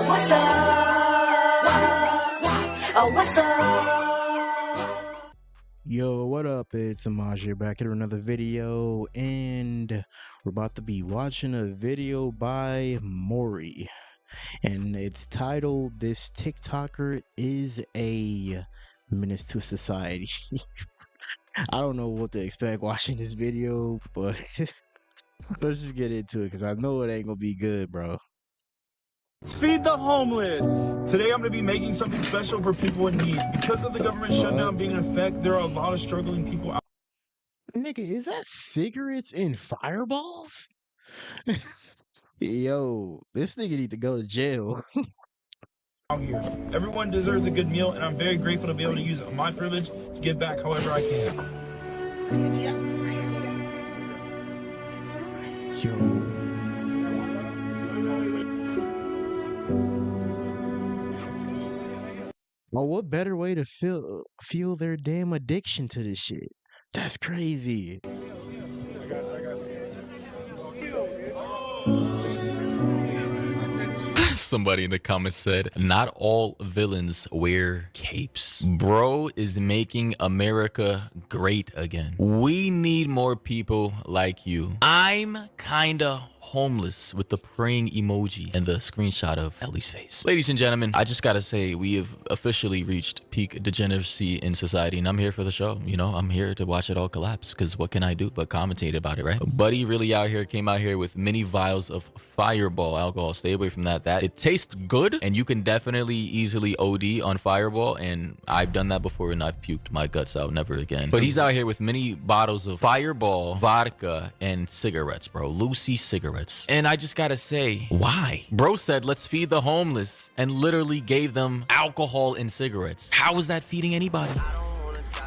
Oh, what's up? Oh, what's up? Yo, what up? It's Amaj here, back at another video, and we're about to be watching a video by Maury, and it's titled "This TikToker is a Menace to Society." I don't know what to expect watching this video, but let's just get into it because I know it ain't gonna be good, bro. Feed the homeless. Today I'm going to be making something special for people in need. Because of the government shutdown being in effect, there are a lot of struggling people out. Nigga, is that cigarettes and fireballs? Yo, this nigga need to go to jail. Here. Everyone deserves a good meal, and I'm very grateful to be able to use my privilege to give back however I can. Yo. Well, what better way to feel their damn addiction to this shit? That's crazy. Somebody in the comments said, not all villains wear capes. Bro is making America great again. We need more people like you. I'm kinda homeless with the praying emoji and the screenshot of Ellie's face. Ladies and gentlemen, I just gotta say, we have officially reached peak degeneracy in society, and I'm here for the show. You know, I'm here to watch it all collapse, because what can I do but commentate about it, right? Buddy really came out here with many vials of Fireball alcohol. Stay away from that. It tastes good, and you can definitely easily OD on Fireball, and I've done that before, and I've puked my guts out. Never again. But he's out here with many bottles of Fireball, vodka, and cigarettes, bro. Lucy cigarettes. And I just gotta say, why? Bro said, let's feed the homeless, and literally gave them alcohol and cigarettes. How is that feeding anybody?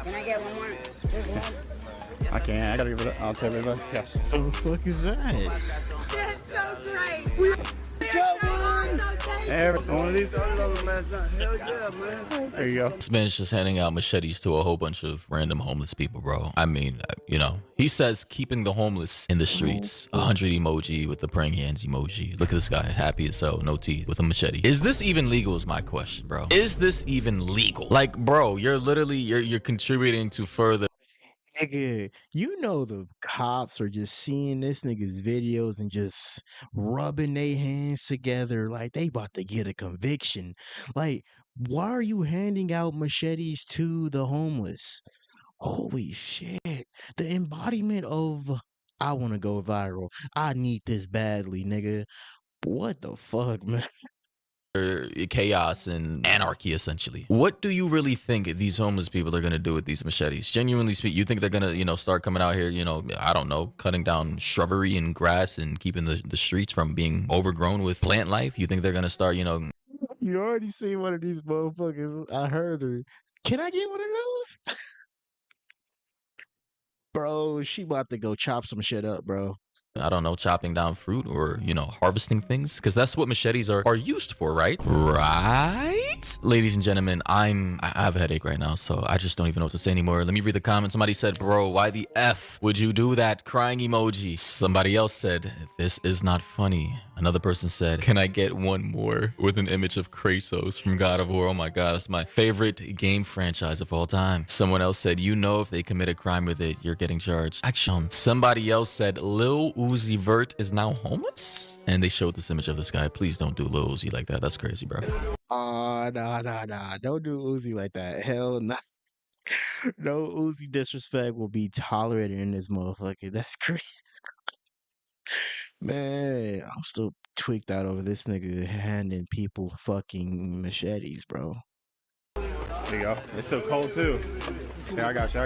Can I get one more? Just one? I can't. I gotta give it. I'll tell everybody. Yes. What the fuck is that? That's so great. Got one. One of these. Hell yeah, man. There you go. This man's just handing out machetes to a whole bunch of random homeless people, bro. I mean, you know, he says keeping the homeless in the streets. 100 emoji with the praying hands emoji. Look at this guy, happy as hell, no teeth, with a machete. Is this even legal is my question, bro. Is this even legal? Like, bro, you're literally, you're contributing to further. Nigga, you know the cops are just seeing this nigga's videos and just rubbing their hands together like they about to get a conviction. Like, why are you handing out machetes to the homeless? Holy shit. The embodiment of I want to go viral. I need this badly, nigga. What the fuck, man? Chaos and anarchy, essentially. What do you really think these homeless people are gonna do with these machetes? Genuinely speak, you think they're gonna, you know, start coming out here, you know, I don't know, cutting down shrubbery and grass and keeping the streets from being overgrown with plant life? You think they're gonna start, you know? You already seen one of these motherfuckers. I heard her. Can I get one of those? Bro, she about to go chop some shit up, bro. I don't know, chopping down fruit or, you know, harvesting things, because that's what machetes are used for, right? Right? Ladies and gentlemen, I have a headache right now, so I just don't even know what to say anymore. Let me read the comments. Somebody said, bro, why the F would you do that? Crying emoji. Somebody else said, this is not funny. Another person said, can I get one more with an image of Kratos from God of War? Oh my God, that's my favorite game franchise of all time. Someone else said, you know, if they commit a crime with it, you're getting charged. Action. Somebody else said, Lil Uzi Vert is now homeless? And they showed this image of this guy. Please don't do Lil Uzi like that. That's crazy, bro. Nah. Don't do Uzi like that. Hell no. No Uzi disrespect will be tolerated in this motherfucker. That's crazy. Man, I'm still tweaked out over this nigga handing people fucking machetes, bro. There you go. It's so cold too. Yeah, I got you.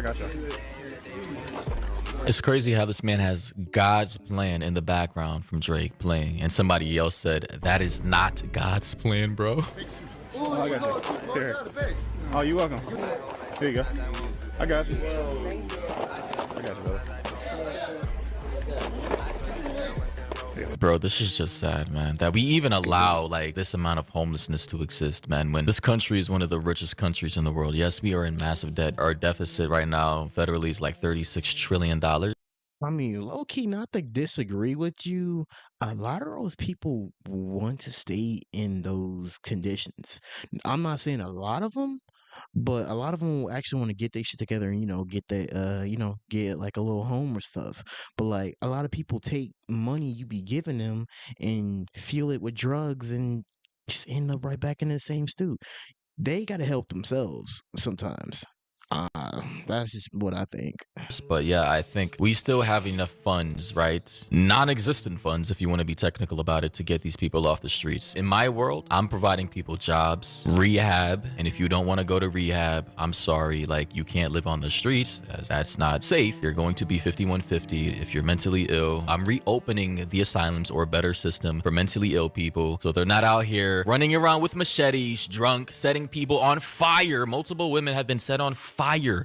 It's crazy how this man has God's plan in the background from Drake playing, and somebody else said, that is not God's plan, bro. Oh, I got you. Here. Oh, you're welcome. Here you go. I got you. Brother. Bro, this is just sad, man, that we even allow like this amount of homelessness to exist, man, when this country is one of the richest countries in the world. Yes, we are in massive debt. Our deficit right now federally is like $36 trillion. I mean, low key, not to disagree with you. A lot of those people want to stay in those conditions. I'm not saying a lot of them, but a lot of them will actually want to get their shit together and get that get like a little home or stuff. But like a lot of people take money you be giving them and fuel it with drugs and just end up right back in the same stew. They got to help themselves sometimes. That's just what I think. But yeah, I think we still have enough funds, right? Non-existent funds, if you want to be technical about it, to get these people off the streets. In my world, I'm providing people jobs, rehab, and if you don't want to go to rehab, I'm sorry, like you can't live on the streets, as that's not safe. You're going to be 5150 if you're mentally ill. I'm reopening the asylums or a better system for mentally ill people, so they're not out here running around with machetes, drunk, setting people on fire. Multiple women have been set on fire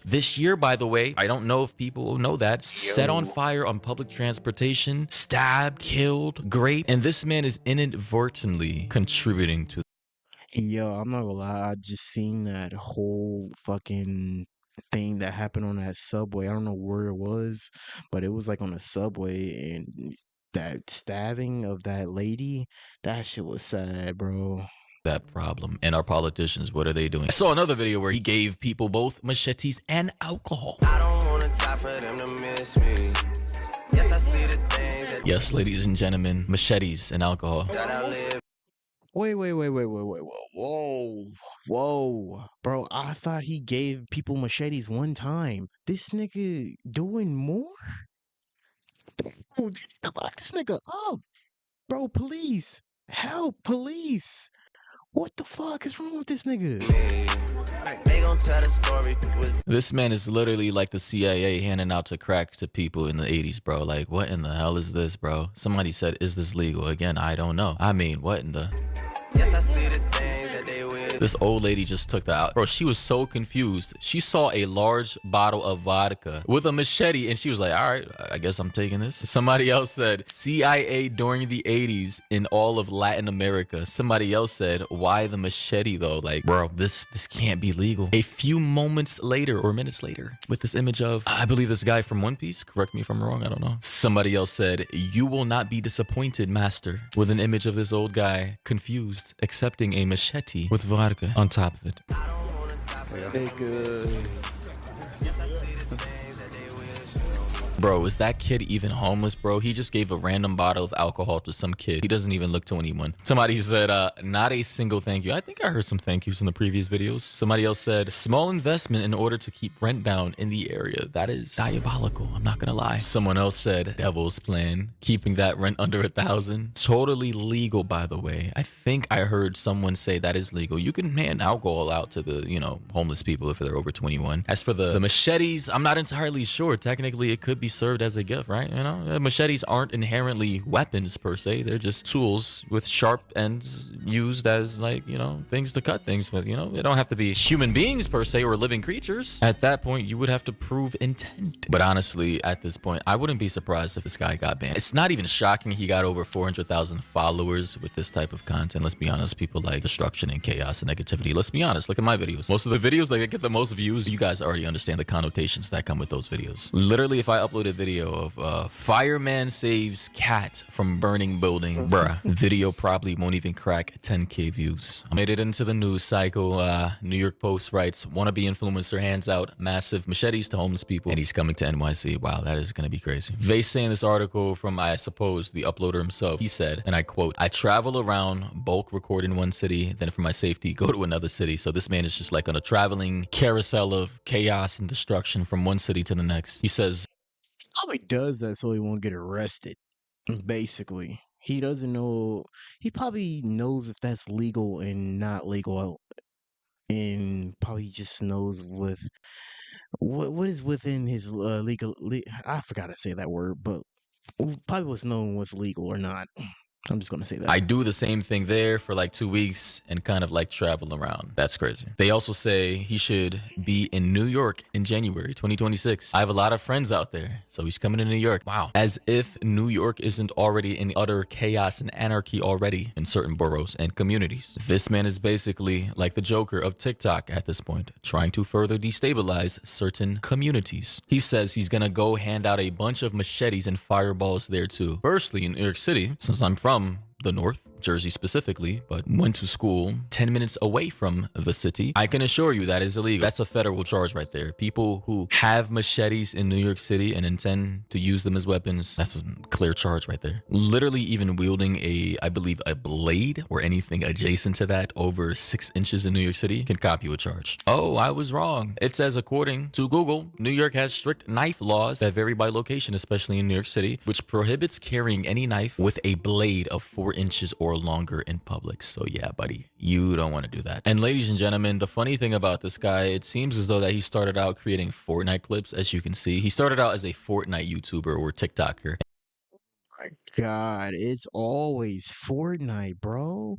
this year, by the way. I don't know if people know that. Set on fire on public transportation, stabbed, killed, great. And this man is inadvertently contributing to. Yo, I'm not gonna lie, I just seen that whole fucking thing that happened on that subway. I don't know where it was, but it was like on a subway and that stabbing of that lady, that shit was sad, bro. That problem. And our politicians, what are they doing? I saw another video where he gave people both machetes and alcohol. I don't wanna die for them to miss me. Yes, I see the things that Yes, ladies and gentlemen, machetes and alcohol. I live. Wait, whoa, bro. I thought he gave people machetes one time. This nigga doing more? Bro, they need to lock this nigga up, bro. Police, help, police. What the fuck is wrong with this nigga? They gon' tell the story. This man is literally like the CIA handing out to crack to people in the 80s, bro. Like, what in the hell is this, bro? Somebody said, is this legal? Again, I don't know. I mean, what in the... Yes, I see the things that they will. This old lady just took that out. Bro, she was so confused. She saw a large bottle of vodka with a machete and she was like, all right, I guess I'm taking this. Somebody else said CIA during the 80s in all of Latin America. Somebody else said, why the machete though? Like, bro, this can't be legal. A few moments later or minutes later with this image of, I believe this guy from One Piece, correct me if I'm wrong, I don't know. Somebody else said, you will not be disappointed, master, with an image of this old guy confused, accepting a machete with vodka on top of it. Bro, is that kid even homeless, bro? He just gave a random bottle of alcohol to some kid. He doesn't even look 21. Somebody said, not a single thank you. I think I heard some thank yous in the previous videos. Somebody else said, small investment in order to keep rent down in the area. That is diabolical. I'm not gonna lie. Someone else said, devil's plan, keeping that rent under 1,000. Totally legal, by the way. I think I heard someone say that is legal. You can hand alcohol out to the, homeless people if they're over 21. As for the machetes, I'm not entirely sure. Technically, it could be served as a gift, right? Machetes aren't inherently weapons per se. They're just tools with sharp ends used as things to cut things with. They don't have to be human beings per se or living creatures. At that point, you would have to prove intent. But honestly, at this point, I wouldn't be surprised if this guy got banned. It's not even shocking he got over 400,000 followers with this type of content. Let's be honest, people like destruction and chaos and negativity. Let's be honest, look at my videos. Most of the videos that get the most views, you guys already understand the connotations that come with those videos. Literally, if I upload a video of fireman saves cat from burning building, bruh, video probably won't even crack 10K views. I made it into the news cycle. New York Post writes, wannabe influencer hands out massive machetes to homeless people and he's coming to NYC. Wow, that is gonna be crazy. They say in this article from, I suppose, the uploader himself, he said, and I quote, I travel around, bulk record in one city, then for my safety go to another city. So this man is just like on a traveling carousel of chaos and destruction from one city to the next. He says, Probably does that so he won't get arrested. Basically, he doesn't know. He probably knows if that's legal and not legal, and probably just knows what is within his legal. I forgot to say that word, but probably was knowing what's legal or not. I'm just gonna say that. I do the same thing there for like 2 weeks and kind of like travel around. That's crazy. They also say he should be in New York in January 2026. I have a lot of friends out there, so he's coming to New York. Wow. As if New York isn't already in utter chaos and anarchy already in certain boroughs and communities. This man is basically like the Joker of TikTok at this point, trying to further destabilize certain communities. He says he's gonna go hand out a bunch of machetes and fireballs there too. Firstly, in New York City, since I'm from the North, Jersey specifically, but went to school 10 minutes away from the city, I can assure you that is illegal. That's a federal charge right there. People who have machetes in New York City and intend to use them as weapons, that's a clear charge right there. Literally even wielding I believe a blade or anything adjacent to that over 6 inches in New York City can cop you a charge. Oh, I was wrong. It says, according to Google, New York has strict knife laws that vary by location, especially in New York City, which prohibits carrying any knife with a blade of 4 inches or longer in public. So yeah, buddy, you don't want to do that. And ladies and gentlemen, the funny thing about this guy, it seems as though that he started out creating Fortnite clips. As you can see, he started out as a Fortnite YouTuber or TikToker. My God, it's always Fortnite, bro.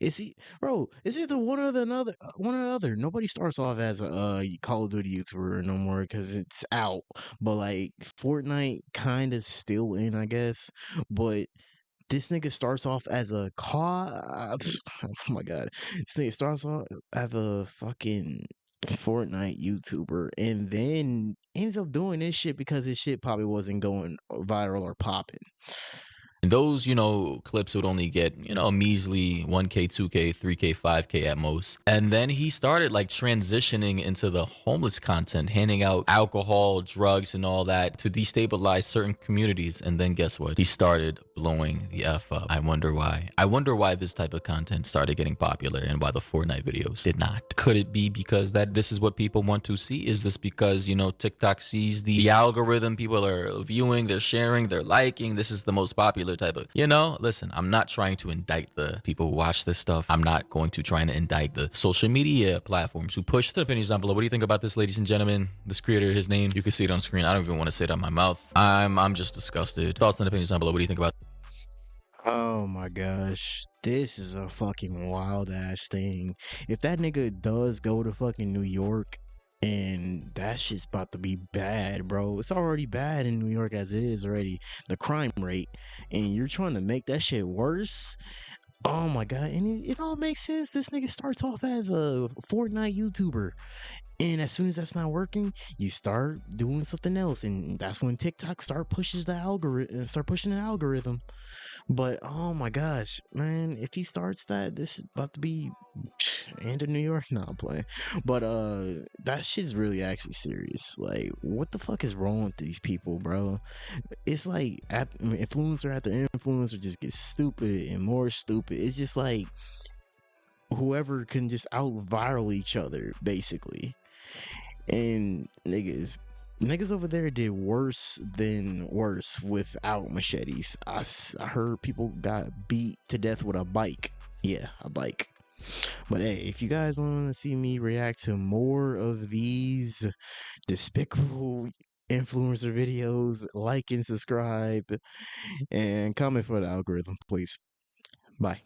It's either one or the another, one or the other. Nobody starts off as a Call of Duty YouTuber no more because it's out. But like Fortnite kind of still in, I guess. But this nigga starts off as a oh my God, this nigga starts off as a fucking Fortnite YouTuber and then ends up doing this shit because his shit probably wasn't going viral or popping. And those, clips would only get, a measly 1K, 2K, 3K, 5K at most. And then he started like transitioning into the homeless content, handing out alcohol, drugs, and all that to destabilize certain communities. And then guess what? He started blowing the F up. I wonder why. I wonder why this type of content started getting popular and why the Fortnite videos did not. Could it be because this is what people want to see? Is this because, TikTok sees the algorithm, people are viewing, they're sharing, they're liking, this is the most popular type of, listen, I'm not trying to indict the people who watch this stuff. I'm not going to try and indict the social media platforms who push the opinions down below. What do you think about this, ladies and gentlemen? This creator, his name, you can see it on screen. I don't even want to say it out my mouth. I'm just disgusted. Thoughts and opinions down below. What do you think about Oh my gosh, this is a fucking wild ass thing. If that nigga does go to fucking New York, and that shit's about to be bad, bro. It's already bad in New York as it is already, the crime rate, and you're trying to make that shit worse. Oh my God, and it all makes sense. This nigga starts off as a Fortnite YouTuber, and as soon as that's not working, you start doing something else, and that's when TikTok start pushing the algorithm. But oh my gosh, man, if he starts that, this is about to be end of New York. No, I'm playing. But that shit's really actually serious. Like, what the fuck is wrong with these people, bro? It's like influencer after influencer just gets stupid and more stupid. It's just like whoever can just out viral each other, basically. And niggas over there did worse than worse without machetes. I heard people got beat to death with a bike. Yeah, a bike. But hey, if you guys want to see me react to more of these despicable influencer videos, like and subscribe and comment for the algorithm, please. Bye.